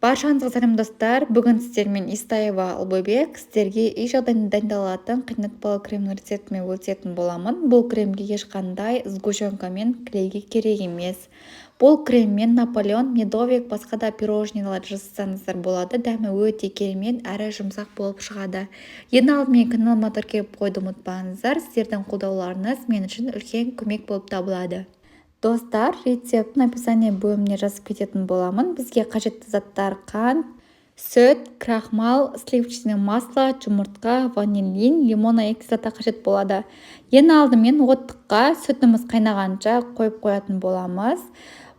Баршаңызға сәлем достар. Бүгін сіздермен Истаева Албөбек сіздерге үй жағдайында дайындалатын қайнатпалы кремнің рецептімен бөлісетін боламын. Бұл кремге ешқандай сгущенка мен клейге керек емес. Бұл креммен Наполеон, медовик, басқа да пирожныйлар жасасаңыздар болады. Дәмі өте керемет әрі жұмсақ болып шығады. Ең алдымен каналыма тіркеліп қойды ұмытпаңыздар. Сіздердің қолдауларыңыз мен үшін үлкен көмек болып табылады. Достар, рецептін описание бөліміне жазып кететін боламын. Бізге қажетті заттар қант, сүт, крахмал, сливочное масло, жұмыртқа, ванилин, лимонная кислота қажет болады. Ең алдымен оттыққа сүтіміз қайнағанша қойып қоятын боламыз.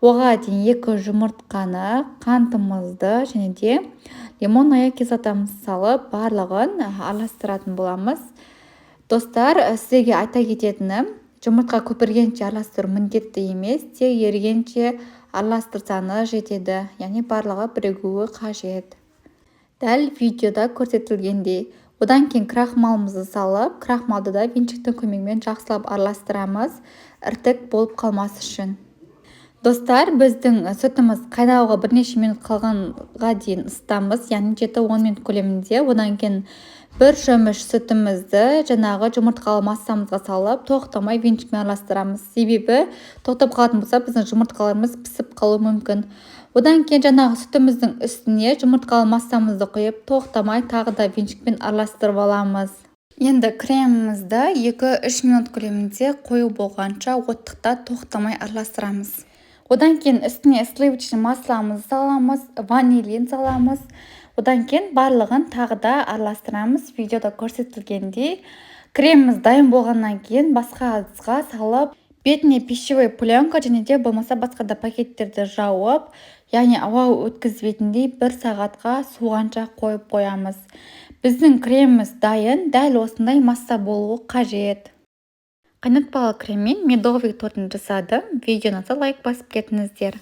Оған дейін 2 жұмыртқаны, қантымызды және де лимонная кислотамызды салып барлығын араластыратын боламыз. Достар, сізге айта кететінім, жұмыртқа көпіргенше араластыру міндетті емес, тек ерігенше араластырсаңыз жетеді, яғни барлығы бірігуі қажет. Дәл видеода көрсетілгендей. Одан кейін крахмалымызды салып, крахмалды да венчиктің көмегімен жақсылап араластырамыз, іртік болып қалмас үшін. Достар, біздің сүтіміз қайнауға бірнеше минут қалғанға дейін ысытамыз, яғни 7-10 минут көлемінде. Одан кейін бір шөміш сүтімізді жаңағы жұмыртқалы массамызға салып, тоқтамай венчикпен араластырамыз. Себебі тоқтап қалатын болса, біздің жұмыртқаларымыз пісіп қалуы мүмкін. Одан кейін жаңағы сүтіміздің үстіне жұмыртқалы массамызды құйып, тоқтамай тағы да венчикпен араластырып аламыз. Енді кремімізді 2-3 минут көлемінде қою болғанша оттықта тоқтамай араластырамыз. Одан кейін үстіне сливочный масломызды саламыз, ванилин саламыз. Одан кейін барлығын тағы да араластырамыз. Видеода көрсетілгендей. Креміміз дайын болғаннан кейін басқа ыдысқа салып, бетіне пищевой пленка және де болмаса басқа да пакеттерді жауып, яғни ауа өткізбейтіндей 1 сағатқа суығанша қойып қоямыз. Біздің креміміз дайын, дәл осындай масса болуы қажет. Қайнатпалы креммен медовик тортын жасадым. Видеоны лайк басып кетіңіздер.